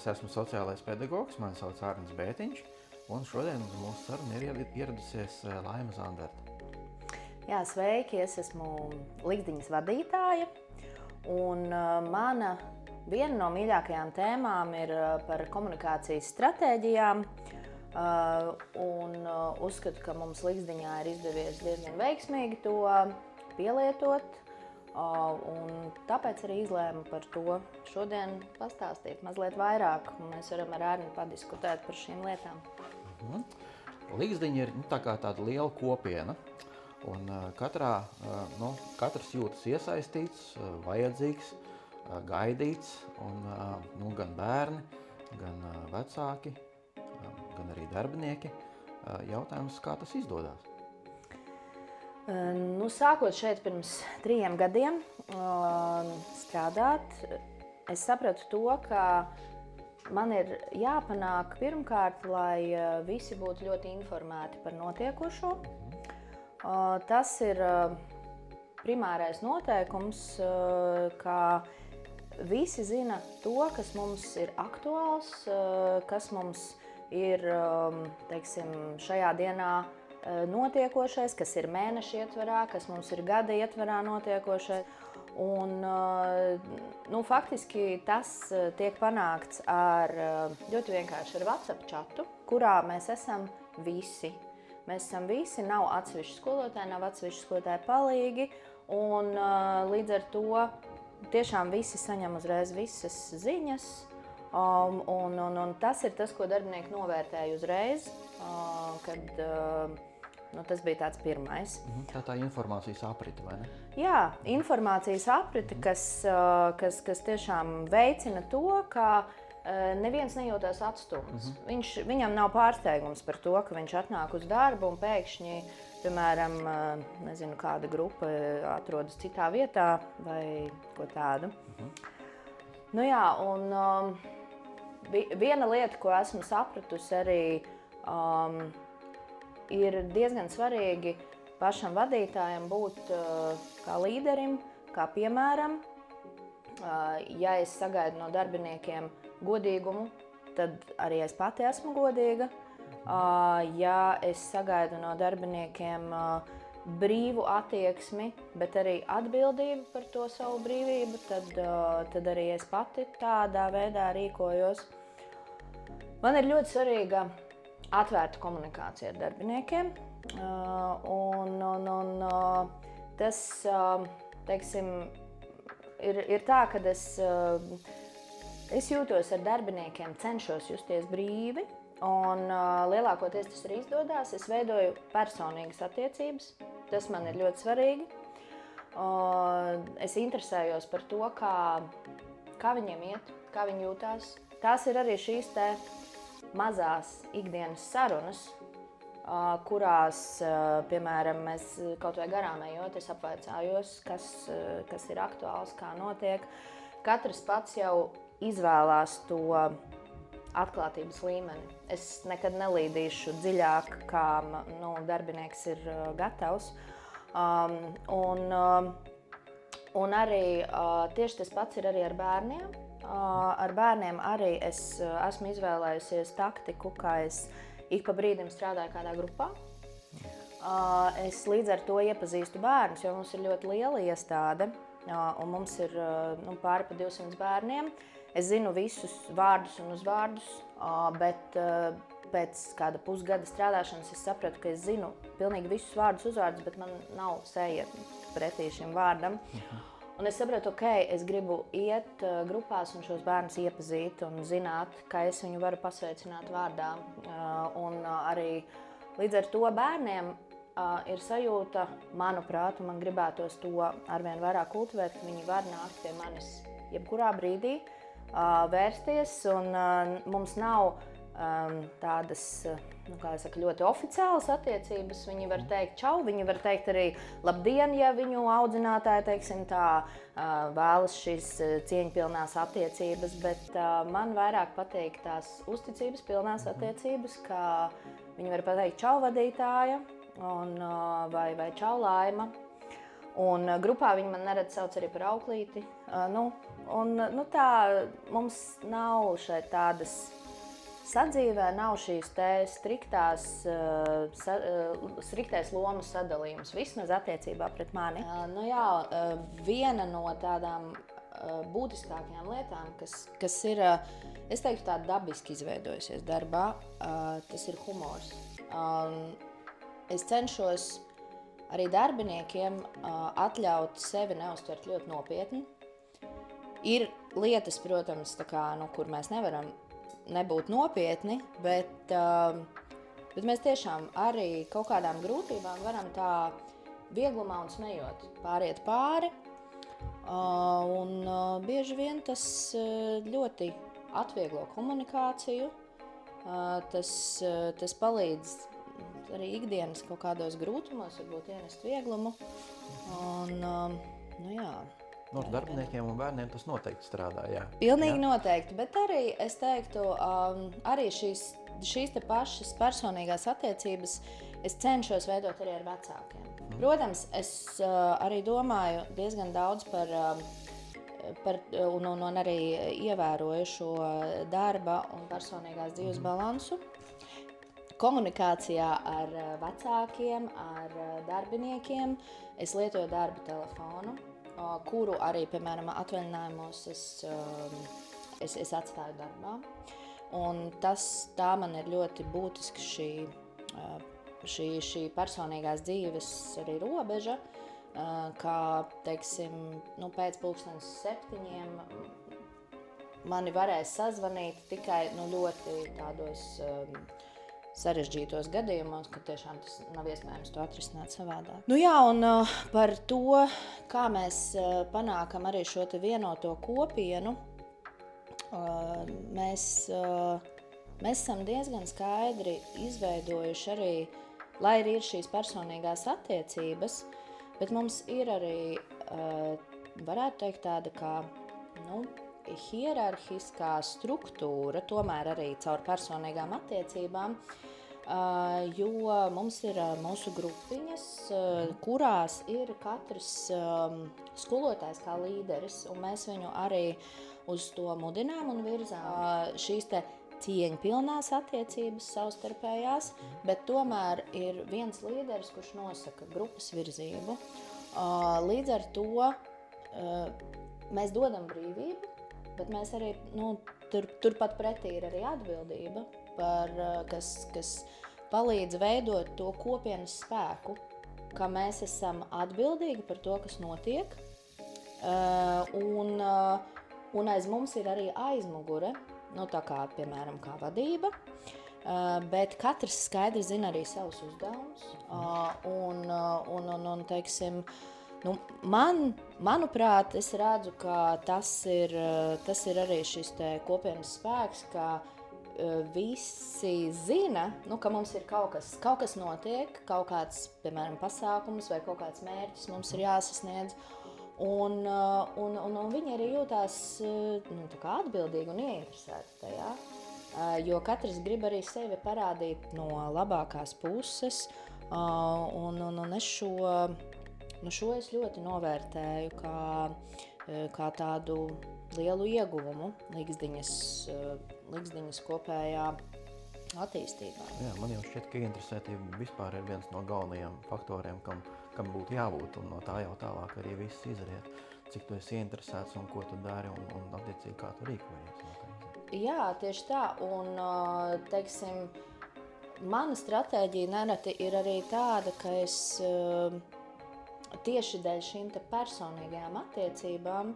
Es esmu sociālais pedagogs, mani sauc Arnis Bētiņš, un šodien uz mūsu sarunu ir ieradusies Laima Zanderta. Jā, sveiki, es esmu Ligzdiņas vadītāja, un viena no mīļākajām tēmām ir par komunikācijas stratēģijām, un uzskatu, ka mums Ligzdiņā ir izdevies diezgan veiksmīgi to pielietot, un tāpēc arī izlēmu par to šodien pastāstīt mazliet vairāk, un mēs varam ar Arni padiskutēt par šīm lietām. Ligzdiņa ir tā kā tāda liela kopiena, un katrs jūtas iesaistīts, vajadzīgs, gaidīts, un gan bērni, gan vecāki, gan arī darbinieki. Jautājums, kā tas izdodas? Sākot šeit pirms 3 gadiem strādāt, es sapratu to, ka man ir jāpanāk pirmkārt, lai visi būtu ļoti informēti par notiekošo. Tas ir primārais noteikums, ka visi zina to, kas mums ir aktuāls, kas mums ir, teiksim, šajā dienā notiekošais, kas ir mēneša ietvarā, kas mums ir gada ietvarā notiekošais. Un, faktiski tas tiek panākts ļoti vienkārši ar WhatsApp chatu, kurā mēs esam visi. Mēs esam visi, nav atsevišķi skolotāji, nav atsevišķi skolotāji palīgi, un līdz ar to tiešām visi saņem uzreiz visas ziņas, un tas ir tas, ko darbinieki novērtēja uzreiz, kad tas bija tāds pirmais. Tā informācijas aprite, vai ne? Jā, informācijas aprite, kas tiešām veicina to, ka neviens nejūtās atstumts. Viņam nav pārsteigums par to, ka viņš atnāk uz darbu un pēkšņi, piemēram, nezinu, kāda grupa atrodas citā vietā vai ko tādu. Viena lieta, ko esmu sapratusi arī, ir diezgan svarīgi pašam vadītājam būt kā līderim, kā piemēram. Ja es sagaidu no darbiniekiem godīgumu, tad arī es pati esmu godīga. Ja es sagaidu no darbiniekiem brīvu attieksmi, bet arī atbildību par to savu brīvību, tad arī es pati tādā veidā rīkojos. Man ir ļoti svarīga atvērta komunikācija ar darbiniekiem, un tas, teiksim, ir tā, ka es jūtos ar darbiniekiem, cenšos justies brīvi, un lielākoties tas arī izdodas. Es veidoju personīgas attiecības, tas man ir ļoti svarīgi. Es interesējos par to, kā viņiem iet, kā viņi jūtās. Tās ir arī šīs mazās ikdienas sarunas, kurās, piemēram, mēs kaut vai garām ejot, es apvaicājos, kas ir aktuāls, kā notiek. Katrs pats jau izvēlās to atklātības līmeni. Es nekad nelīdīšu dziļāk, kā darbinieks ir gatavs. Un arī tieši tas pats ir arī ar bērniem. Ar bērniem arī es esmu izvēlējusies taktiku, kā es ik pa brīdim strādāju kādā grupā. Es līdz ar to iepazīstu bērnus, jo mums ir ļoti liela iestāde, un mums ir pāri pa 200 bērniem. Es zinu visus vārdus un uzvārdus, bet pēc kāda pusgada strādāšanas es sapratu, ka es zinu pilnīgi visus vārdus, uzvārdus, bet man nav seja pretī šim vārdam. Un es sapratu, es gribu iet grupās un šos bērnus iepazīt un zināt, kā es viņu varu pasveicināt vārdā. Un arī līdz ar to bērniem ir sajūta, manuprāt, un man gribētos to arvien vairāk kultivēt, ka viņi var nākt pie manis jebkurā brīdī, vērsties, un mums nav tādas, ļoti oficiālas attiecības. Viņi var teikt čau, viņi var teikt arī labdien, ja viņu audzinātāji, teiksim tā, vēlas šīs cieņpilnās attiecības, bet man vairāk patīk tās uzticības pilnās attiecības, ka viņi var pateikt čau vadītāja vai čau Laima. Un grupā viņi man nerad sauc arī par auklīti. Tā mums nav šeit tādas sadzīvē, nav šīs striktais lomu sadalījums, vismaz attiecībā pret mani. Viena no tādām būtiskākajām lietām, kas ir, es teiktu, tā dabiski izveidojusies darbā, tas ir humors. Es cenšos arī darbiniekiem atļaut sevi neuztvert ļoti nopietni. Ir lietas, protams, kur mēs nevaram nebūt nopietni, bet mēs tiešām arī kaut kādām grūtībām varam tā vieglumā un smējot pāriet pāri. Bieži vien tas ļoti atvieglo komunikāciju, tas palīdz arī ikdienas kaut kādos grūtumos, varbūt ienest vieglumu. Ar darbiniekiem un bērniem tas noteikti strādā, jā. Pilnīgi noteikti, bet arī, es teiktu, arī šīs te pašas personīgās attiecības es cenšos veidot arī ar vecākiem. Protams, es arī domāju diezgan daudz par un arī ievēroju šo darba un personīgās dzīves balansu. Komunikācijā ar vecākiem, ar darbiniekiem es lietoju darba telefonu, kuru arī, piemēram, atvaļinājumos es atstāju darbā. Un tā man ir ļoti būtiska šī personīgās dzīves arī robeža, kā, teiksim, pēc 7:00 mani varēs sazvanīt tikai ļoti tādos sarežģītos gadījumos, kad tiešām tas nav iespējams to atrisināt savādāk. Un par to, kā mēs panākam arī šo te vienoto kopienu, mēs esam diezgan skaidri izveidojuši arī, lai arī ir šīs personīgās attiecības, bet mums ir arī, varētu teikt, tāda kā, hierarhiskā struktūra, tomēr arī caur personīgām attiecībām, jo mums ir mūsu grupiņas, kurās ir katrs skolotājs kā līderis, un mēs viņu arī uz to mudinām un virzām. Šīs te cieņpilnās attiecības savstarpējās, bet tomēr ir viens līderis, kurš nosaka grupas virzību. Līdz ar to mēs dodam brīvību, bet mēs arī, turpat pretī ir arī atbildība, kas palīdz veidot to kopienas spēku, ka mēs esam atbildīgi par to, kas notiek, un aiz mums ir arī aizmugure, tā kā, piemēram, kā vadība, bet katrs skaidri zina arī savus uzdevumus, un teiksim, manuprāt, es redzu, ka tas ir arī šis te kopienas spēks, ka visi zina, ka mums ir kaut kas notiek, kaut kāds, piemēram, pasākums vai kaut kāds mērķis mums ir jāsasniedz, un viņi arī jūtās tā kā atbildīgi un ieinteresēti tajā, jo katrs grib arī sevi parādīt no labākās puses, un es šo es ļoti novērtēju kā tādu lielu ieguvumu Ligzdiņas kopējā attīstībā. Jā, man jau šķiet, ka interesētība vispār ir viens no galvenajiem faktoriem, kam būtu jābūt, un no tā jau tālāk arī viss izriet, cik tu esi ieinteresēts un ko tu dari, un attiecīgi kā tu rīkojies. Jā, tieši tā, un, teiksim, mana stratēģija nereti ir arī tāda, ka es tieši dēļ šīm te personīgajām attiecībām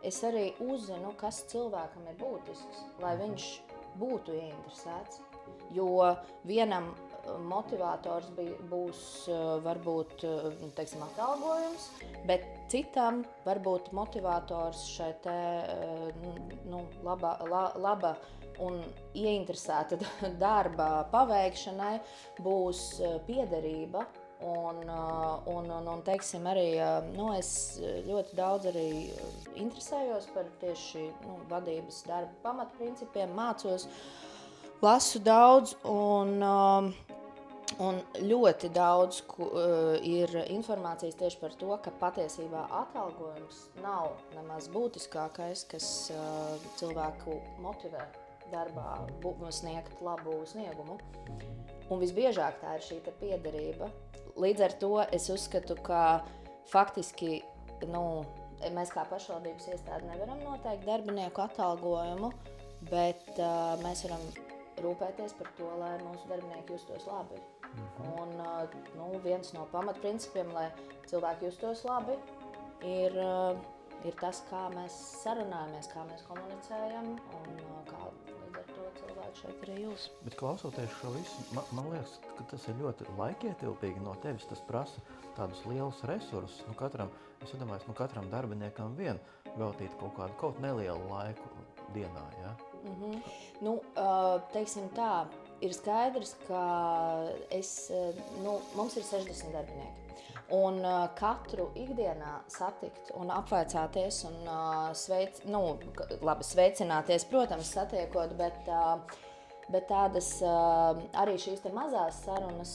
es arī uzzinu, kas cilvēkam ir būtisks, lai viņš būtu ieinteresēts. Jo vienam motivators būs varbūt, teiksim, atalgojums, bet citam varbūt motivators šai te laba un ieinteresēta darba paveikšanai būs piederība. Un teiksim, arī es ļoti daudz arī interesējos par tieši vadības darba pamatprincipiem, mācos, lasu daudz, un Un ļoti daudz ir informācijas tieši par to, ka patiesībā atalgojums nav nemaz būtiskākais, kas cilvēku motivē darbā sniegt labu sniegumu. Un visbiežāk tā ir šī piederība. Līdz ar to es uzskatu, ka faktiski mēs kā pašvaldības iestāde nevaram noteikt darbinieku atalgojumu, bet mēs varam rūpēties par to, lai mūsu darbinieki justos labi. Un viens no pamatprincipiem, lai cilvēki justos labi, ir tas, kā mēs sarunājamies, kā mēs komunicējam un kā līdz ar to cilvēki šeit arī jūs. Bet klausoties šo visu, man liekas, ka tas ir ļoti laikietilpīgi no tevis. Tas prasa tādus lielus resursus. Katram darbiniekam vien veltīt kaut nelielu laiku dienā. Ja? Teiksim tā, ir skaidrs, ka mums ir 60 darbinieki. Un katru ikdienā satikt un apvaicāties un sveicināties, protams, satiekot, bet tādas arī šīs mazās sarunas,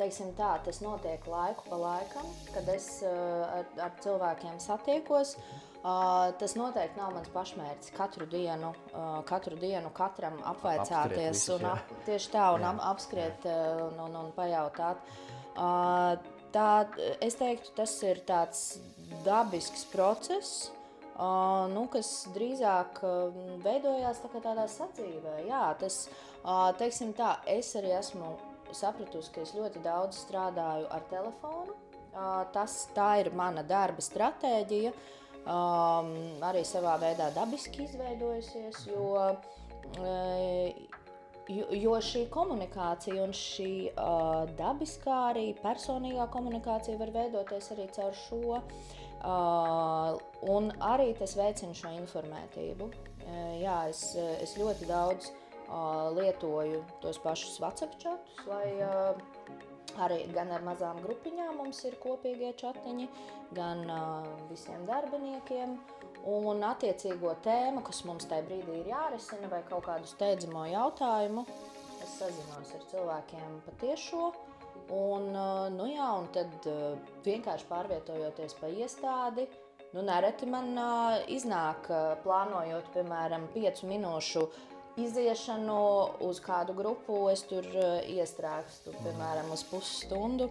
teiksim tā, tas notiek laiku pa laikam, kad es ar cilvēkiem satiekos. Tas noteikti nav mans pašmērķis katru dienu katram apvaicāties tieši tā un apskriet un pajautāt. Es teiktu, tas ir tāds dabisks process, kas drīzāk veidojās tādā sadzīvē. Jā, teiksim tā, es arī esmu sapratusi, ka es ļoti daudz strādāju ar telefonu. Tā ir mana darba stratēģija. Arī savā veidā dabiski izveidojusies, jo šī komunikācija un šī dabiskā arī personīgā komunikācija var veidoties arī caur šo, un arī tas veicina šo informētību. Jā, es ļoti daudz lietoju tos pašus WhatsApp čatus, lai arī gan ar mazām grupiņām mums ir kopīgie čatiņi, gan visiem darbiniekiem. Un attiecīgo tēmu, kas mums tajā brīdī ir jārisina, vai kaut kādu steidzamo jautājumu, es sazinos ar cilvēkiem patiešo. Un tad vienkārši pārvietojoties pa iestādi, nereti man iznāk, plānojot, piemēram, 5 minūšu iziešanu uz kādu grupu, es tur iestrēgstu, piemēram, uz pusstundu.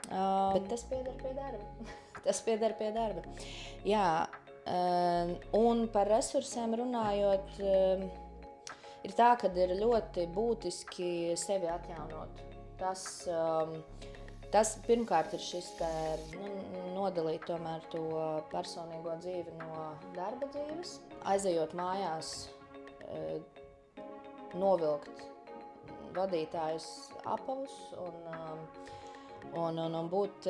Bet tas pieder pie darba. Jā, un par resursiem runājot, ir tā, ka ir ļoti būtiski sevi atjaunot. Tas pirmkārt ir šis nodalīt tomēr to personīgo dzīvi no darba dzīves, aizejot mājās, novilkt vadītājus apavus un būt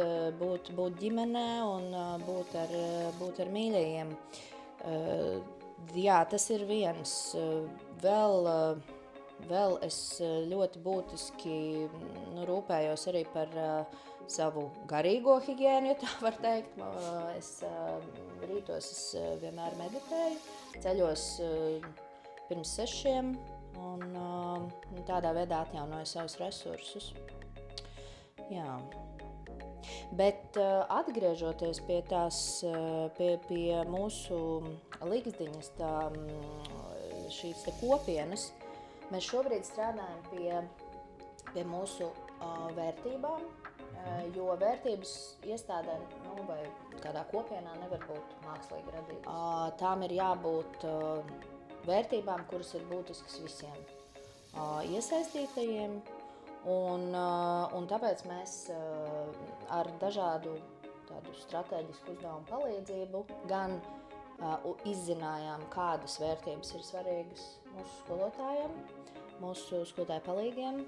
ģimenē un būt ar mīļajiem. Jā, tas ir viens. Vēl es ļoti būtiski rūpējos arī par savu garīgo higiēnu, ja tā var teikt. Rītos es vienmēr meditēju, ceļos pirms 6. Un tādā veidā atjaunoju savus resursus. Jā. Bet atgriežoties pie mūsu līgzdiņas, šīs kopienas, mēs šobrīd strādājam pie mūsu vērtībām, jo vērtības iestādē vai kādā kopienā nevar būt mākslīgi radītas. Tām ir jābūt vērtībām, kuras ir būtiskas visiem iesaistītajiem, un tāpēc mēs ar dažādu tādu strateģisku uzdevumu palīdzību gan izzinājām, kādas vērtības ir svarīgas mūsu skolotājiem, mūsu skolotāju palīgiem.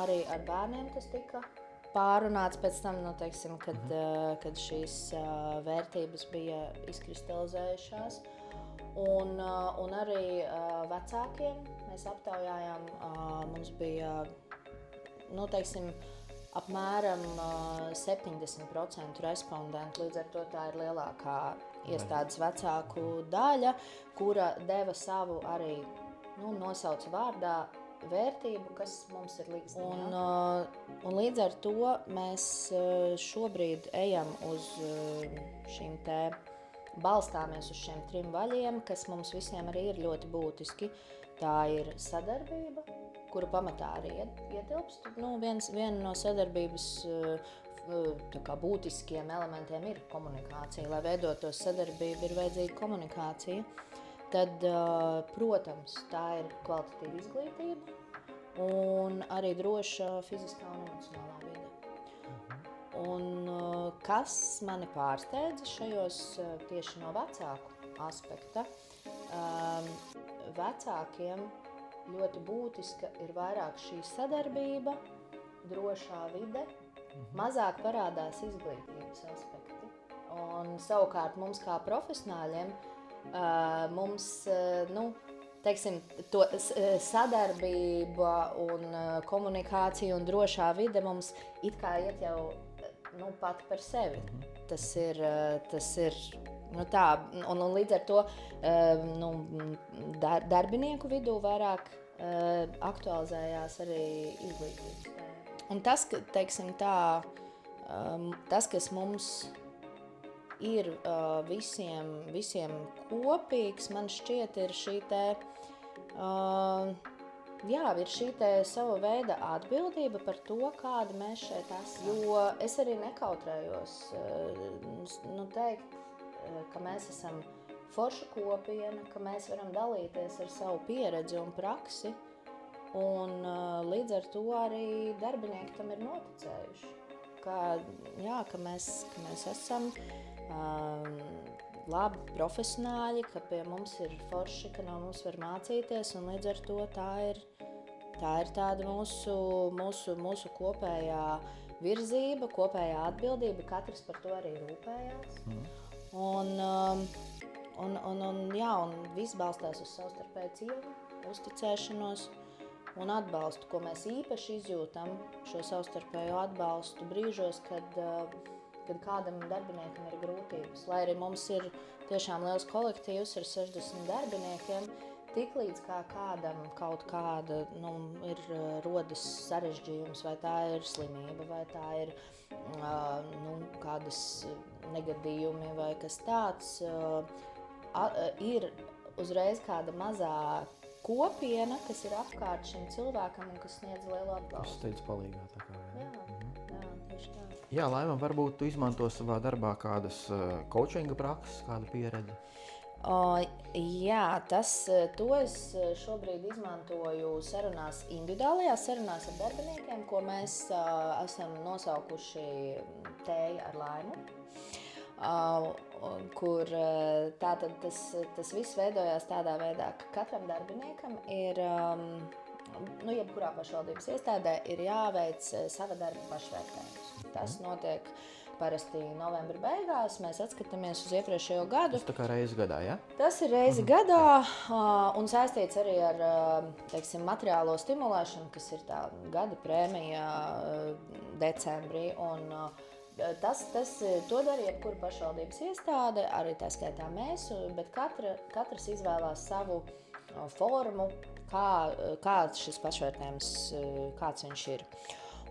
Arī ar bērniem tas tika pārunāts pēc tam, kad šīs vērtības bija izkristalizējušās. Un arī vecākiem mēs aptaujājām, mums bija, apmēram 70% respondentu, līdz ar to tā ir lielākā iestādes vecāku daļa, kura deva savu arī, nosauca vārdā vērtību, kas mums ir līdzīga. Un līdz ar to mēs šobrīd ejam uz šīm te balstāmies uz šiem 3 vaļiem, kas mums visiem arī ir ļoti būtiski. Tā ir sadarbība, kura pamatā arī ietilpst. Viena no sadarbības tā kā būtiskiem elementiem ir komunikācija. Lai veidotos sadarbība, ir vajadzīga komunikācija. Tad, protams, tā ir kvalitatīva izglītība un arī droša fiziskā un emocionālā vide. Un kas mani pārsteidza šajos tieši no vecāku aspekta, vecākiem ļoti būtiska ir vairāk šī sadarbība, drošā vide, mazāk parādās izglītības aspekti. Un savukārt mums kā profesionāļiem, mums, teiksim, to sadarbība un komunikācija un drošā vide mums it kā iet jau pat par sevi. Tas ir tā, un līdz ar to darbinieku vidū vairāk aktualizējās arī izglītības tēma. Un tas, teiksim tā, tas, kas mums ir visiem kopīgs, man šķiet, ir šī te ir šī te sava veida atbildība par to, kāda mēs šeit esam. Jo es arī nekautrējos teikt, ka mēs esam forša kopiena, ka mēs varam dalīties ar savu pieredzi un praksi, un līdz ar to arī darbinieki tam ir noticējuši. Ka mēs esam labi profesionāļi, ka pie mums ir forši, ka no mums var mācīties, un līdz ar to tā ir tāda mūsu kopējā virzība, kopējā atbildība, katrs par to arī rūpējās. Un viss balstās uz savstarpēju cieņu, uzticēšanos un atbalstu, ko mēs īpaši izjūtam, šo savstarpējo atbalstu brīžos, kad kādam darbiniekam ir grūtības. Lai arī mums ir tiešām liels kolektīvs ar 60 darbiniekiem, tiklīdz kā kādam kaut kāda rodas sarežģījums, vai tā ir slimība, vai tā ir kādas negadījumi vai kas tāds, ir uzreiz kāda mazā kopiena, kas ir apkārt šim cilvēkam un kas sniedz lielu atbalstu. Tas steidz palīgā tā kā. Jā, tieši tā. Jā, Laima, varbūt tu izmanto savā darbā kādas coachinga prakses, kādu pieredzi? To es šobrīd izmantoju individuālajās sarunās ar darbiniekiem, ko mēs esam nosaukuši Tēja ar Laimu, kur tātad tas viss veidojās tādā veidā, ka katram darbiniekam ir, jebkurā pašvaldības iestādē ir jāveic sava darba pašvērtējums. Tas notiek parasti novembra beigās, mēs atskatāmies uz iepriekšējo gadu. Tas tā kā reizi gadā, ja? Tas ir reizi gadā un saistīts arī ar, materiālo stimulēšanu, kas ir tā gada prēmija decembrī. Un to dara jebkura pašvaldības iestāde, arī tā skaitā mēs, bet katrs izvēlās savu formu, kāds šis pašvērtējums, kāds viņš ir.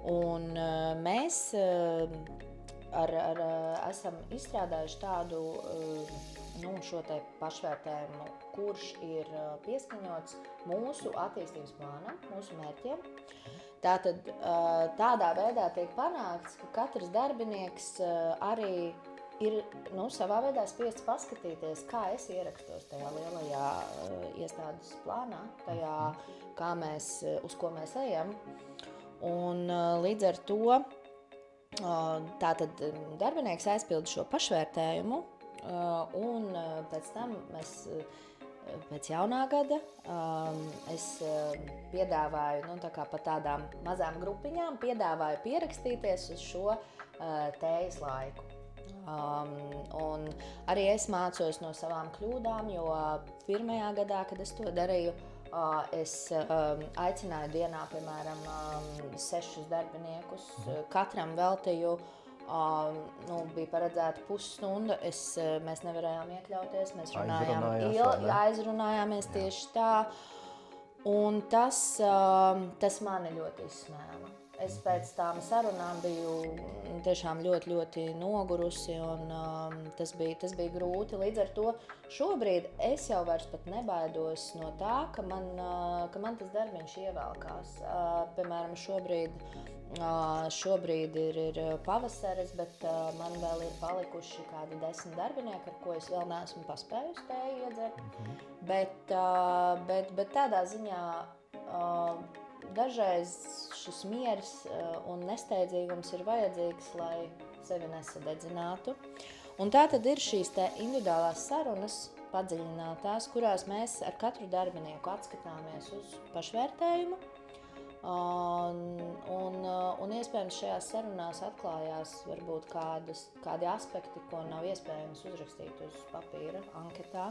Un mēs esam izstrādājuši tādu šo te pašvērtējumu, kurš ir pieskaņots mūsu attīstības plānam, mūsu mērķiem. Tātad tādā veidā tiek panākts, ka katrs darbinieks arī ir savā veidā spiests paskatīties, kā es ierakstos tajā lielajā iestādes plānā, tajā, uz ko mēs ejam. Un līdz ar to tātad darbinieks aizpilda šo pašvērtējumu, un pēc tam mēs pēc jaunā gada es piedāvāju, pa tādām mazām grupiņām, piedāvāju pierakstīties uz šo Tējas laiku. Un arī es mācos no savām kļūdām, jo pirmajā gadā, kad es to darīju, es aicināju dienā, piemēram, 6 darbiniekus, katram veltīju, bija paredzēta pusstunda, mēs nevarējām iekļauties, mēs runājām, aizrunājāmies tieši tā. Un tas mani ļoti izsmēla. Es pēc tām sarunām biju tiešām ļoti, ļoti nogurusi, un tas bija grūti. Līdz ar to šobrīd es jau vairs pat nebaidos no tā, ka man tas darbiņš ievelkās. Piemēram, šobrīd ir pavasaris, bet man vēl ir palikuši kādi 10 darbinieki, ar ko es vēl neesmu paspējusi tēju iedzert. Bet tādā ziņā dažreiz šis miers un nesteidzīgums ir vajadzīgs, lai sevi nesadedzinātu. Un tā tad ir šīs individuālās sarunas, padziļinātās, kurās mēs ar katru darbinieku atskatāmies uz pašvērtējumu. Un iespējams šajās sarunās atklājās varbūt kādi aspekti, ko nav iespējams uzrakstīt uz papīra anketā.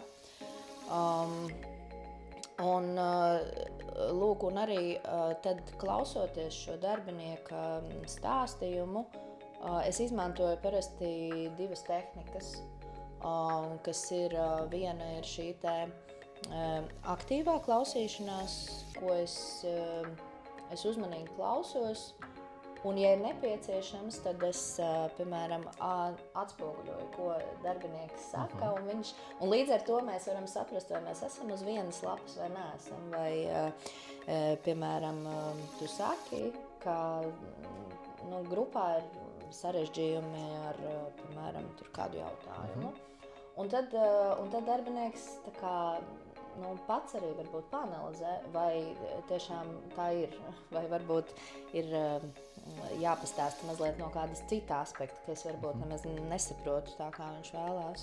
Lūk, un arī tad klausoties šo darbinieka stāstījumu, es izmantoju parasti 2 tehnikas, kas ir viena ir šī aktīvā klausīšanās, ko es uzmanīgi klausos, un, ja ir nepieciešams, tad es, piemēram, atspoguļoju, ko darbinieks saka, un līdz ar to mēs varam saprast, vai mēs esam uz vienas lapas vai neesam. Vai, piemēram, tu saki, ka grupā ir sarežģījumi ar, piemēram, kādu jautājumu. Un tad darbinieks tā kā, pats arī varbūt panalizē, vai tiešām tā ir, vai varbūt ir jāpastāsta mazliet no kādas cita aspekta, ka es varbūt nemaz nesaprotu tā, kā viņš vēlās.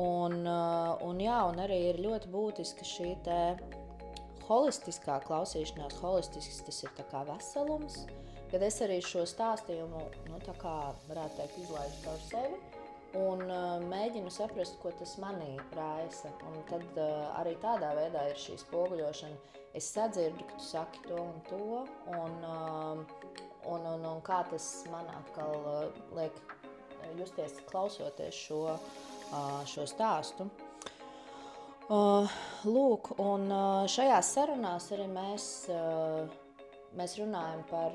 Un arī ir ļoti būtiska šī holistiskā klausīšanās. Holistisks tas ir tā kā veselums, kad es arī šo stāstījumu, tā kā varētu teikt, izlaižu caur sevi un mēģinu saprast, ko tas manī raisa. Un tad arī tādā veidā ir šī spoguļošana. Es sadzirdu, ka tu saki to un to, un kā tas man atkal liek justies klausoties šo stāstu. Lūk, un šajās sarunās arī mēs runājam par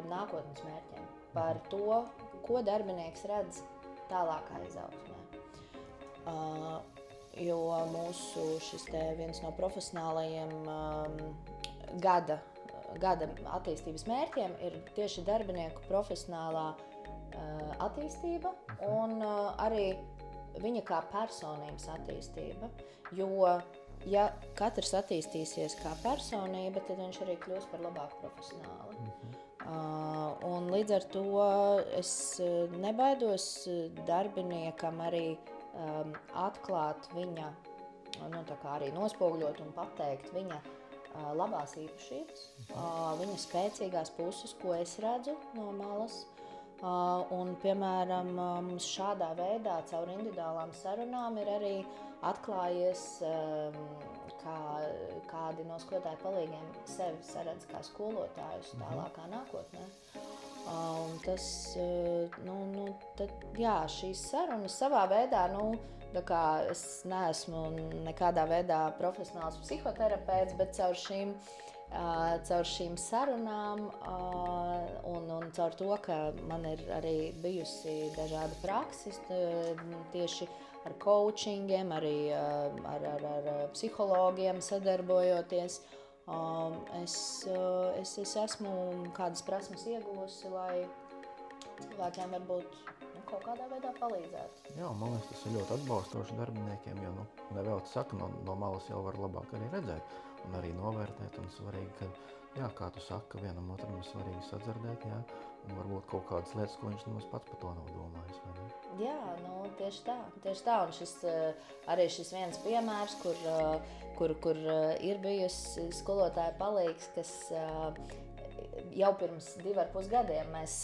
nākotnes mērķiem, par to, ko darbinieks redz tālākā izaugsmē. Jo mūsu šis viens no profesionālajiem gada attīstības mērķiem ir tieši darbinieku profesionālā attīstība un arī viņa kā personības attīstība. Jo, ja katrs attīstīsies kā personība, tad viņš arī kļūs par labāku profesionāli. Un līdz ar to es nebaidos darbiniekam arī atklāt viņa, tā kā arī nospoguļot un pateikt viņa labās īpašības, viņa spēcīgās puses, ko es redzu no malas. Un, piemēram, mums šādā veidā caur individuālām sarunām ir arī atklājies, kādi no skolotāju palīgiem sevi saredz kā skolotājus tālākā nākotnē. Un tas, šīs sarunas savā veidā, tā kā es neesmu nekādā veidā profesionāls psihoterapeits, bet caur šīm sarunām un caur to, ka man ir arī bijusi dažāda prakses tieši ar coachingiem, arī ar psihologiem sadarbojoties, es esmu kādas prasmes ieguvusi, lai cilvēkiem varbūt kaut kādā veidā palīdzētu. Jā, man liekas, tas ir ļoti atbalstoši darbiniekiem, jo nevelti saka, no malas jau var labāk arī redzēt un arī novērtēt. Un svarīgi, ka, kā tu saki, ka vienam otram ir svarīgi sadzirdēt, un varbūt kaut kādas lietas, ko viņš nemaz pats par to nav domājis. Vai ne? Jā, tieši tā. Un arī šis viens piemērs, kur ir bijusi skolotāja palīgs, kas jau pirms 2,5 gadiem mēs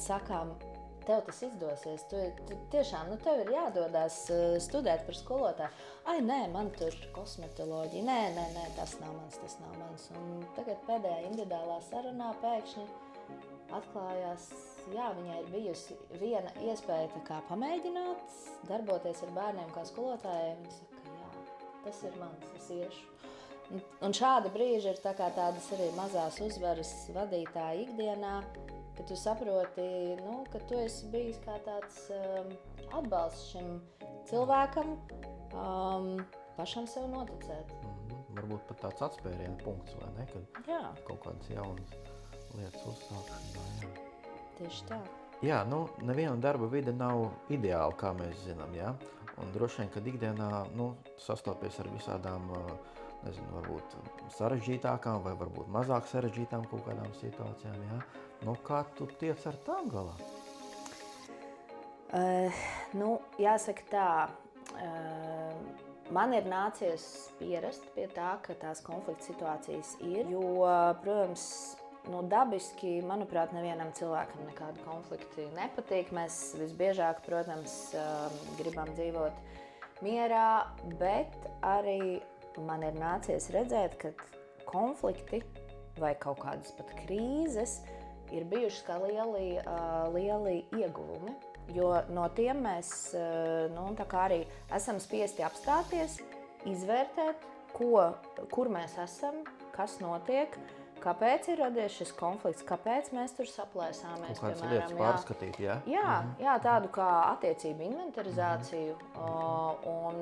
sakām, tev tas izdosies, tu tiešām, tev ir jādodas studēt par skolotāju. Ai, nē, man tur kosmetoloģija, nē, tas nav mans. Un tagad pēdējā individuālā sarunā pēkšņi atklājās, viņai ir bijusi viena iespēja tā kā pamēģināt, darboties ar bērniem kā skolotājai. Viņa saka, tas ir mans, es iešu. Un šādi brīži ir tādas arī mazās uzvaras vadītāja ikdienā, ka tu saproti, ka tu esi bijis kā tāds atbalsts šim cilvēkam, pašam sev noticēt. Varbūt pat tāds atspēriena punkts, vai ne? Kad kaut kādas jaunas lietas uzsākšanā. Jā. Tieši tā. Jā, neviena darba vide nav ideāla, kā mēs zinām, jā. Un droši vien, kad ikdienā sastopies ar visādām, varbūt sarežģītākām vai varbūt mazāk sarežģītām kaut kādām situācijām, jā. Kā tu tiec ar tām galā? Jāsaka tā, man ir nācies pierast pie tā, ka tās konflikta situācijas ir, jo, protams, dabiski, manuprāt, nevienam cilvēkam nekādi konflikti nepatīk. Mēs visbiežāk, protams, gribam dzīvot mierā, bet arī man ir nācies redzēt, ka konflikti vai kaut kādas pat krīzes ir bijušas kā lieli ieguvumi, jo no tiem mēs arī esam spiesti apstāties, izvērtēt, kur mēs esam, kas notiek, kāpēc ir radies šis konflikts, kāpēc mēs tur saplēsāmies, piemēram. Kādas lietas pārskatīt, jā? Jā, tādu kā attiecību inventarizāciju. Un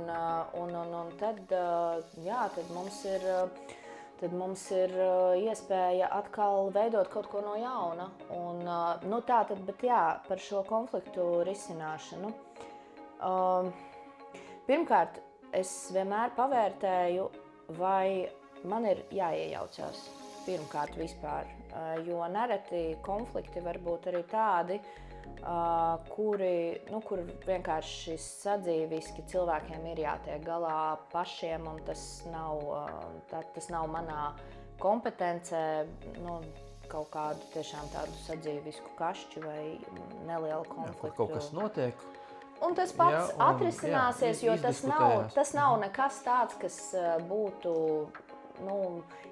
tad mums ir iespēja atkal veidot kaut ko no jauna. Bet par šo konfliktu risināšanu. Pirmkārt, es vienmēr pavērtēju, vai man ir jāiejaucās. Pirmkārt vispār, jo nereti konflikti var būt arī tādi, kur vienkārši sadzīviski cilvēkiem ir jātiek galā pašiem, un tas nav manā kompetencē, kaut kādu tiešām tādu sadzīvisku kašķu vai nelielu konfliktu. Jā, kaut kas notiek. Un tas pats atrisināsies, jo tas nav nekas tāds, kas būtu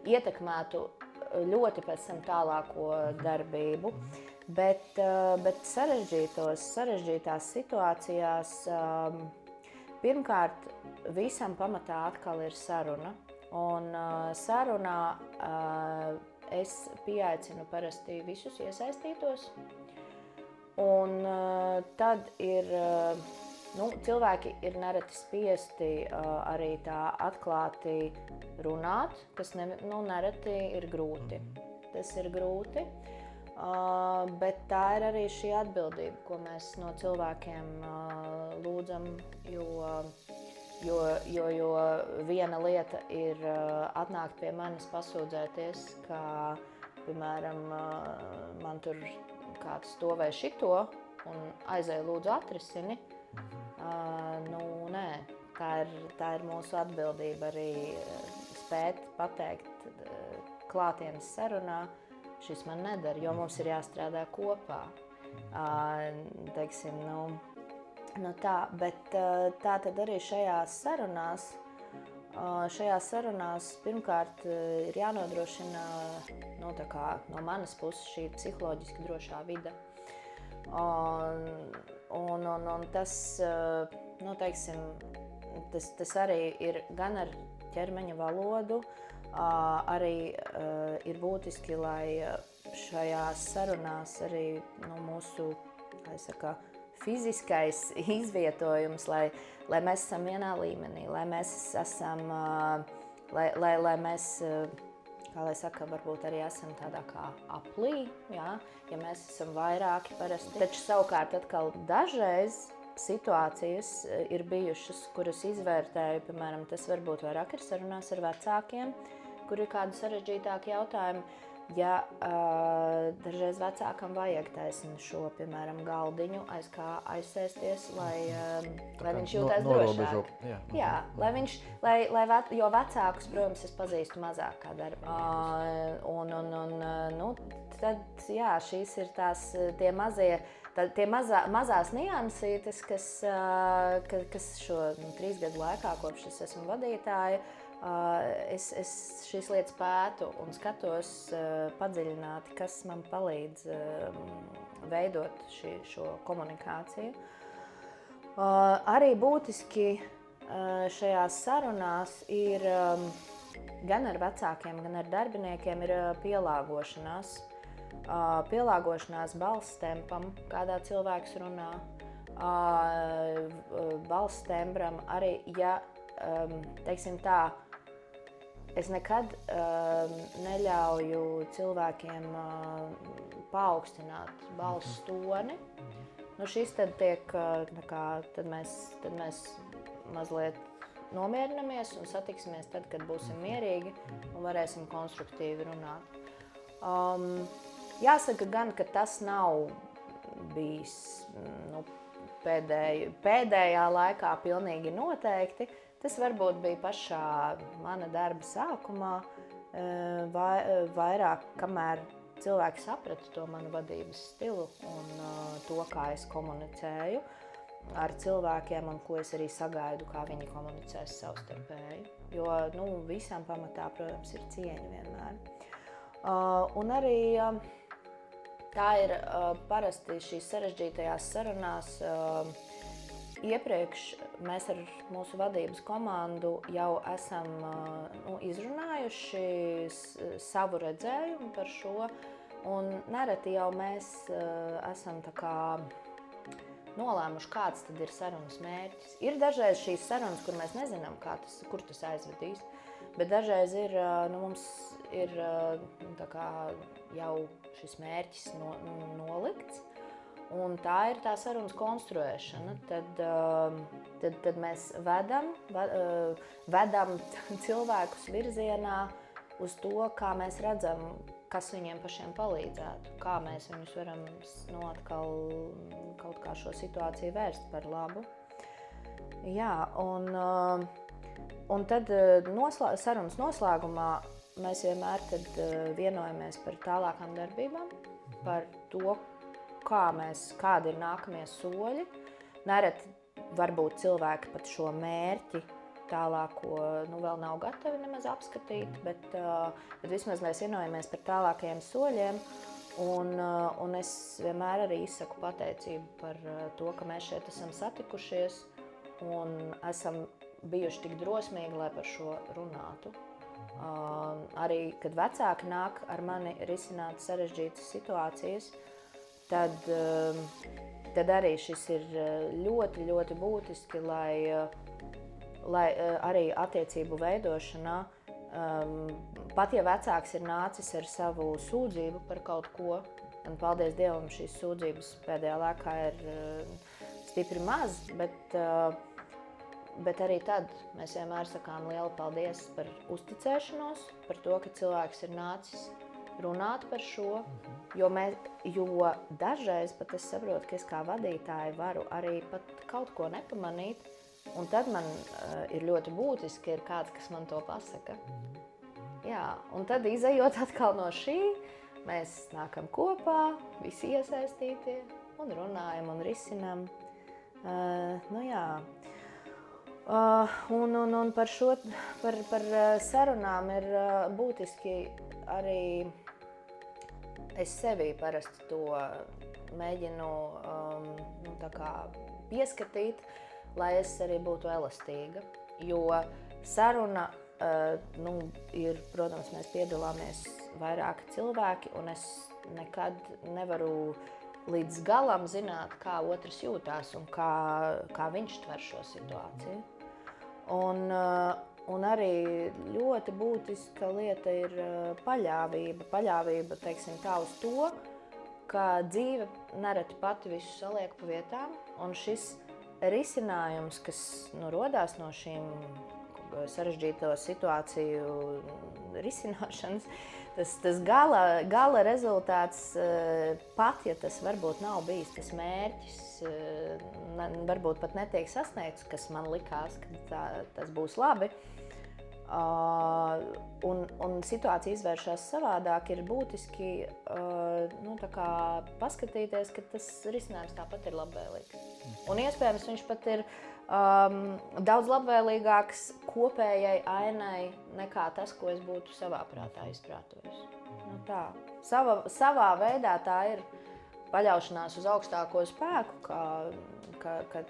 ietekmētu ļoti pēc tam tālāko darbību, bet sarežģītās situācijās pirmkārt visam pamatā atkal ir saruna. Un sarunā es pieaicinu parasti visus iesaistītos, un tad ir cilvēki ir nereti spiesti arī tā atklāti runāt, kas nereti ir grūti. Tas ir grūti, bet tā ir arī šī atbildība, ko mēs no cilvēkiem lūdzam, jo viena lieta ir atnākt pie manis pasūdzēties, ka, piemēram, man tur kāds to vai šito, un aizēju lūdzu atrisini. Nē, tā ir mūsu atbildība arī spēt pateikt klātienes sarunā, šis man nedara, jo mums ir jāstrādā kopā. Bet tā tad arī šajās sarunās pirmkārt ir jānodrošina no manas puses šī psiholoģiski drošā vide. Un tas arī ir gan ar ķermeņa valodu, arī ir būtiski, lai šajās sarunās arī mūsu, fiziskais izvietojums, lai mēs esam vienā līmenī, lai mēs esam, lai mēs, varbūt arī esam tādā kā aplī, ja mēs esam vairāki parasti. Taču savukārt atkal dažreiz situācijas ir bijušas, kuras izvērtēju, piemēram, tas varbūt vairāk ir sarunās ar vecākiem, kur ir kādi sarežģītāki jautājumi. Ja dažreiz vecākam vajag taisni šo, piemēram, galdiņu, aiz kā aizsēsties, lai viņš jūtas drošāk. Jo vecākus, protams, es pazīstu mazāk kā darba. Tad šīs ir tie mazie, tie mazās niansītes, kas šo 3 gadu laikā, kopš es esmu vadītāja, es šīs lietas pētu un skatos padziļināti, kas man palīdz veidot šo komunikāciju. Arī būtiski šajās sarunās ir gan ar vecākiem, gan ar darbiniekiem ir pielāgošanās. Pielāgošanās balss tempam, kādā cilvēks runā, balss tembram arī, ja, teiksim tā, es nekad neļauju cilvēkiem paaugstināt balss toni. Nu, šis tad tiek, tad mēs mazliet nomierinamies un satiksimies tad, kad būsim mierīgi un varēsim konstruktīvi runāt. Jāsaka gan, ka tas nav bijis pēdējā laikā pilnīgi noteikti. Tas varbūt bija pašā mana darba sākumā, vairāk, kamēr cilvēki saprata to manu vadības stilu un to, kā es komunicēju ar cilvēkiem un ko es arī sagaidu, kā viņi komunicēs savstarpēji. Jo visām pamatā, protams, ir cieņa vienmēr. Un arī tā ir parasti šīs sarežģītajās sarunās. Iepriekš mēs ar mūsu vadības komandu jau esam izrunājuši savu redzējumu par šo, un nereti jau mēs esam tā kā nolēmuši, kāds tad ir sarunas mērķis. Ir dažreiz šīs sarunas, kur mēs nezinām, kur tas aizvedīs, bet dažreiz mums ir tā kā jau šis mērķis nolikts, un tā ir tā sarunas konstruēšana. Tad mēs vedam cilvēkus virzienā uz to, kā mēs redzam, kas viņiem pašiem palīdzētu, kā mēs viņus varam atkal kaut kā šo situāciju vērst par labu. Jā, un tad sarunas noslēgumā mēs vienmēr vienojamies par tālākām darbībām, par to, kādi ir nākamie soļi. Nereti varbūt cilvēki pat šo mērķi tālāko vēl nav gatavi nemaz apskatīt, bet vismaz mēs vienojamies par tālākajiem soļiem. Un es vienmēr arī izsaku pateicību par to, ka mēs šeit esam satikušies un esam bijuši tik drosmīgi, lai par šo runātu. Arī, kad vecāki nāk ar mani risināt sarežģītas situācijas, tad arī šis ir ļoti, ļoti būtiski, lai arī attiecību veidošanā, pat ja vecāks ir nācis ar savu sūdzību par kaut ko, un paldies Dievam, šīs sūdzības pēdējā laikā ir stipri maz, bet arī tad mēs vienmēr sakām lielu paldies par uzticēšanos, par to, ka cilvēks ir nācis runāt par šo, jo dažreiz pat es saprotu, ka es kā vadītāja varu arī pat kaut ko nepamanīt, un tad man ir ļoti būtiski, ir kāds, kas man to pasaka. Jā, un tad izejot atkal no šī, mēs nākam kopā, visi iesaistītie, un runājam un risinam. Jā. Un par sarunām ir būtiski arī es sevī parasti to mēģinu tā kā pieskatīt, lai es arī būtu elastīga, jo saruna ir, protams, mēs piedalāmies vairāki cilvēki, un es nekad nevaru līdz galam zināt, kā otrs jūtās un kā viņš tver šo situāciju. Un arī ļoti būtiska lieta ir paļāvība. Paļāvība, teiksim tā, uz to, ka dzīve nereti pati visu saliek pa vietām, un šis risinājums, kas rodās no šīm sarežģīto situāciju risināšanas, tas gala rezultāts, pat ja tas varbūt nav bijis tas mērķis, varbūt pat netiek sasniegts, kas man likās, ka tas būs labi, un situācija izvēršas savādāk, ir būtiski tā kā paskatīties, ka tas risinājums tāpat ir labvēlīgs. Un iespējams viņš pat ir daudz labvēlīgāks kopējai ainai nekā tas, ko es būtu savā prātā izprātojis. Tā. Savā veidā tā ir paļaušanās uz augstāko spēku, kad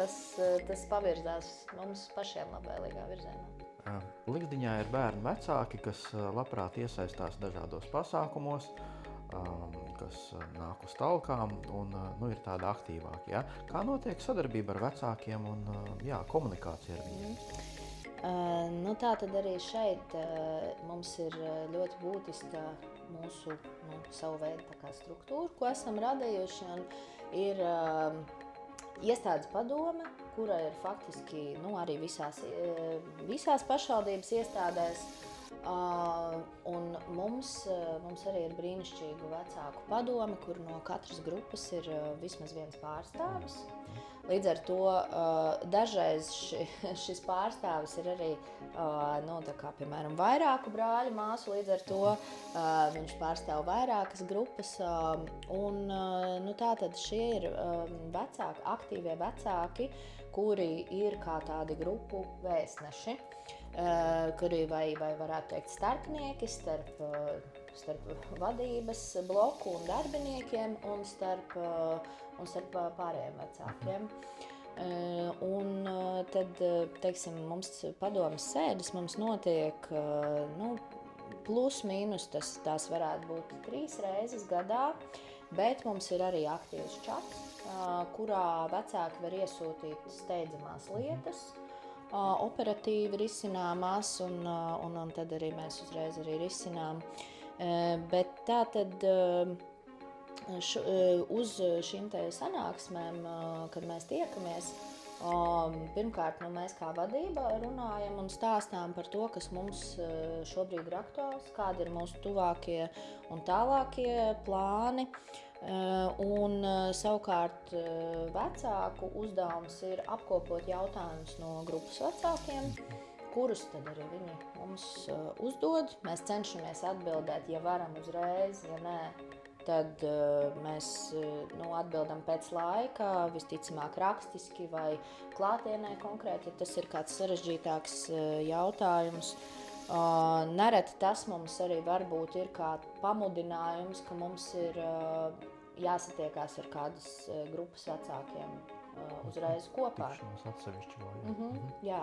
tas pavirzās mums pašiem labvēlīgā virzienā. Likdiņā ir bērni vecāki, kas labprāt iesaistās dažādos pasākumos, kas nāk uz talkām un ir tādi aktīvāki. Ja? Kā notiek sadarbība ar vecākiem un komunikācija ar viņiem? Tā tad arī šeit mums ir ļoti būtiska mūsu savu veidu struktūra, ko esam radījuši. Ir iestādes padome, kura ir faktiski arī visās pašvaldības iestādēs. Un mums arī ir brīnišķīga vecāku padome, kur no katras grupas ir vismaz viens pārstāvis. Līdz ar to dažreiz šis pārstāvis ir arī piemēram, vairāku brāļu māsu, līdz ar to viņš pārstāv vairākas grupas. Tātad šie ir vecāki, aktīvie vecāki, kuri ir kā tādi grupu vēstneši, kuri vai varētu teikt starpnieki starp vadības bloku un darbiniekiem un starp pārējiem vecākiem. Tad, teiksim, mums padomes sēdes notiek plus mīnus, tās varētu būt 3 reizes gadā, bet mums ir arī aktīvs čats, kurā vecāki var iesūtīt steidzamās lietas, operatīvi risināmās, un tad arī mēs uzreiz arī risinām. Bet tā tad uz šīm sanāksmēm, kad mēs tiekamies, pirmkārt, mēs kā vadība runājam un stāstām par to, kas mums šobrīd ir aktuāls, kādi ir mūsu tuvākie un tālākie plāni. Un savukārt vecāku uzdevums ir apkopot jautājumus no grupas vecākiem, kurus tad arī viņi mums uzdod. Mēs cenšamies atbildēt, ja varam uzreiz, ja nē, tad mēs atbildam pēc laika, visticamāk rakstiski vai klātienē konkrēti, ja tas ir kāds sarežģītāks jautājums. Nereti tas mums arī varbūt ir kā pamudinājums, ka mums ir jāsatiekās ar kādas grupas vecākiem uzreiz kopā. Tikšanos atsevišķi vai? Jā.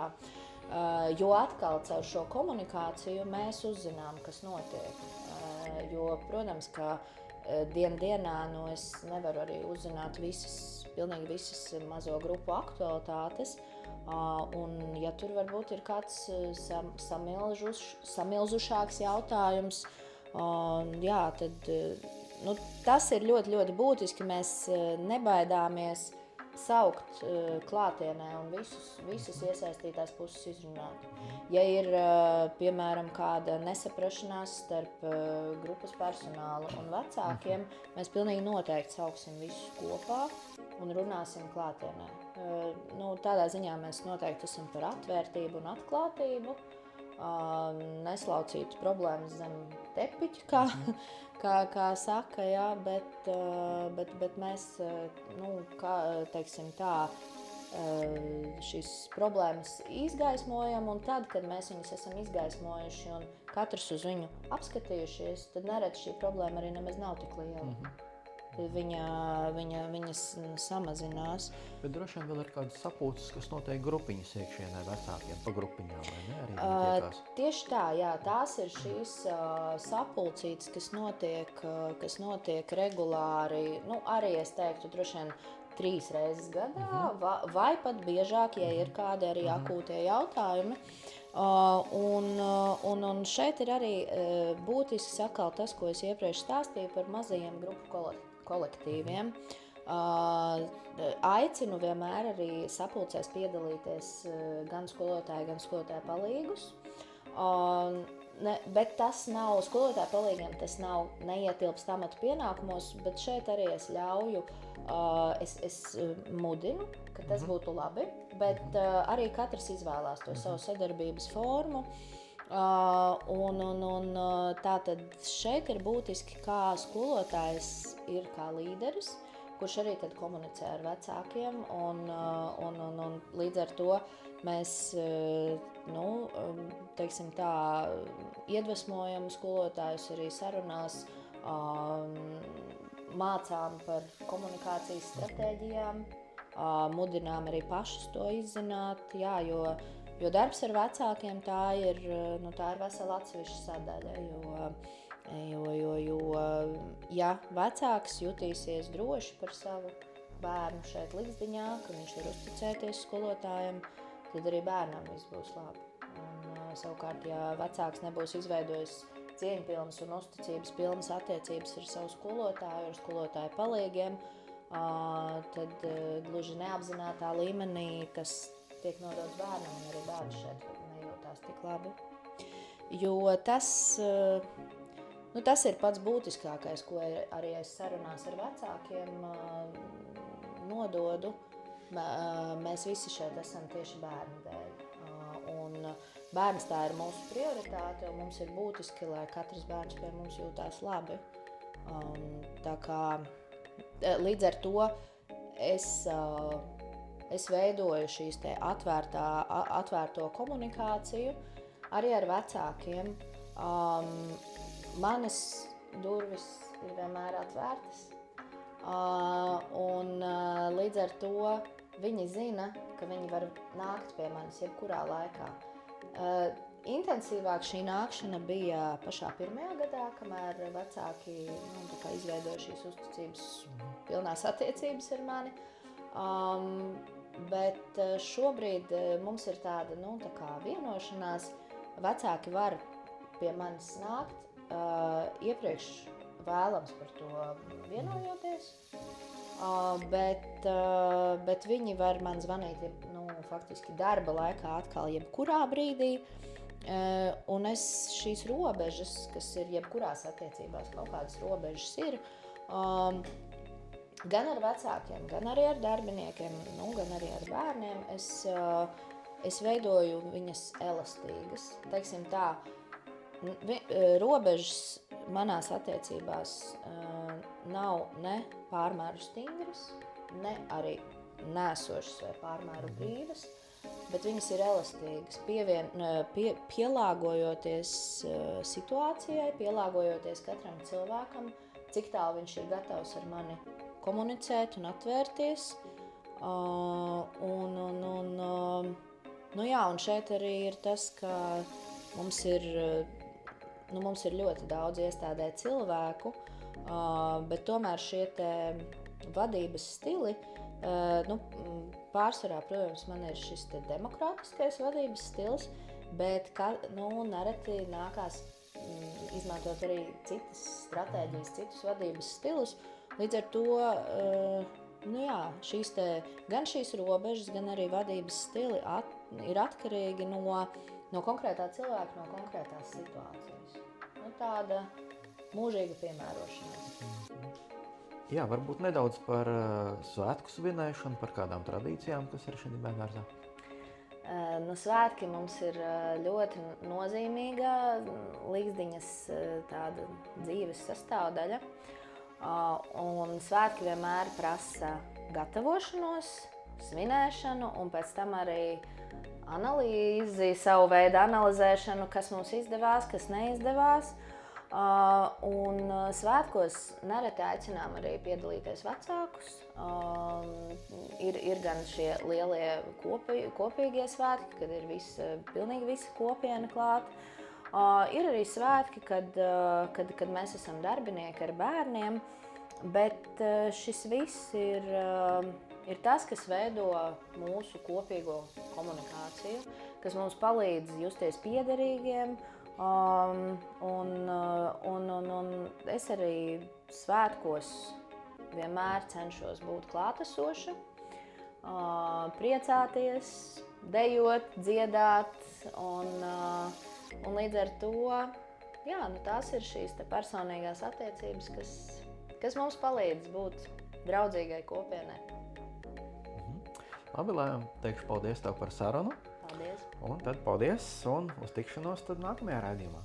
Jo atkal caur šo komunikāciju mēs uzzinām, kas notiek. Jo, protams, ka dienā es nevaru arī uzzināt pilnīgi visas mazo grupu aktualitātes. Un, ja tur varbūt ir kāds samilzušāks jautājums, tad tas ir ļoti, ļoti būtiski. Mēs nebaidāmies saukt klātienē un visas iesaistītās puses izrunāt. Ja ir, piemēram, kāda nesaprašanās starp grupas personālu un vecākiem, mēs pilnīgi noteikti sauksim visus kopā un runāsim klātienē. Tādā ziņā mēs noteikti esam par atvērtību un atklātību, neslaucīt problēmas zem tepiķa, kā saka, jā, bet mēs, teiksim tā, šīs problēmas izgaismojam, un tad, kad mēs viņus esam izgaismojuši un katrs uz viņu apskatījušies, tad nereti šī problēma arī nemaz nav tik liela. Viņas samazinās. Bet droši vien vēl ir kādas sapulces, kas notiek grupiņas iekšienē vecākiem pa grupiņām, vai ne? Arī tiekās. Tieši tā, jā, tās ir šīs sapulcītes, kas notiek regulāri, arī es teiktu droši vien 3 reizes gadā, vai pat biežāk, ja ir kādi arī akūtie jautājumi. Un šeit ir arī būtisks atkal tas, ko es iepriekš stāstīju par mazajiem grupu kolektīviem. Aicinu vienmēr arī sapulcēs piedalīties gan skolotāji, gan skolotāju palīgus. Bet tas nav skolotāju palīgiem, tas neietilpst amatu pienākumos, bet šeit arī es ļauju, es mudinu, ka tas būtu labi, bet arī katrs izvēlās to savu sadarbības formu. Tātad šeit ir būtiski, kā skolotājs ir kā līderis, kurš arī tad komunicē ar vecākiem, un līdz ar to mēs, teiksim tā, iedvesmojam skolotājus arī sarunās, mācām par komunikācijas stratēģijām, mudinām arī pašus to izzināt, jā, jo Jo darbs ar vecākiem tā ir vesela atsevišķa sadaļa. Jo, ja vecāks jutīsies droši par savu bērnu šeit Ligzdiņā, ka viņš var uzticēties skolotājiem, tad arī bērnam viss būs labi. Savukārt, ja vecāks nebūs izveidojis cieņpilnas un uzticības pilnas attiecības ar savu skolotāju, ar skolotāju palīgiem, tad gluži neapzinātā līmenī tas tiek nodots bērnam, un arī bērns šeit nejūtās tik labi. Jo tas ir pats būtiskākais, ko arī es sarunās ar vecākiem nododu. Mēs visi šeit esam tieši bērnu dēļ. Un bērns tā ir mūsu prioritāte, un mums ir būtiski, lai katrs bērns pie mums jūtās labi. Tā kā līdz ar to es veidoju šīs te atvērto komunikāciju arī ar vecākiem. Manas durvis ir vienmēr atvērtas, un līdz ar to viņi zina, ka viņi var nākt pie manis jebkurā laikā. Intensīvāk šī nākšana bija pašā pirmajā gadā, kamēr vecāki izveidoja šīs uzticības pilnās attiecības ar mani. Bet šobrīd mums ir tāda vienošanās. Vecāki var pie manis nākt, iepriekš vēlams par to vienojoties, bet viņi var man zvanīt faktiski darba laikā atkal jebkurā brīdī. Un es šīs robežas, kas ir jebkurās attiecībās, kaut kādas robežas ir, gan ar vecākiem, gan arī ar darbiniekiem, gan arī ar bērniem, es veidoju viņas elastīgas. Teiksim tā, robežas manās attiecībās nav ne pārmēru stingras, ne arī nēsošas vai pārmēru brīvas, bet viņas ir elastīgas, pielāgojoties situācijai, pielāgojoties katram cilvēkam, cik tālu viņš ir gatavs ar mani komunicēt un atvērties. Un šeit arī ir tas, ka mums ir ļoti daudz iestādē cilvēku, bet tomēr šie te vadības stili, pārsvarā, protams, man ir šis te demokrātiskais vadības stils, bet nereti nākās izmantot arī citas stratēģijas, citus vadības stilus. Līdz ar to gan šīs robežas, gan arī vadības stili ir atkarīgi no konkrētā cilvēka, no konkrētās situācijas. Tāda mūžīga piemērošanās. Jā, varbūt nedaudz par svētku svinēšanu, par kādām tradīcijām, kas ir šeit bērngārzā. Svētki mums ir ļoti nozīmīga Ligzdiņas tāda dzīves sastāvdaļa. Un svētki vienmēr prasa gatavošanos, svinēšanu un pēc tam arī analīzi, savu veidu analizēšanu, kas mums izdevās, kas neizdevās. Un svētkos nereti aicinām arī piedalīties vecākus. Ir gan šie lielie kopīgie svētki, kad ir pilnīgi visa kopiena klāt. Ir arī svētki, kad mēs esam darbinieki ar bērniem, bet šis viss ir tas, kas veido mūsu kopīgo komunikāciju, kas mums palīdz justies piederīgiem. Un es arī svētkos vienmēr cenšos būt klātesoša, priecāties, dejot, dziedāt, un līdz ar to tās ir šīs te personīgās attiecības, kas mums palīdz būt draudzīgai kopienai. Labi, lai teikšu paldies tev par sarunu. Paldies. Un tad paldies un uz tikšanos tad nākamajā raidījumā.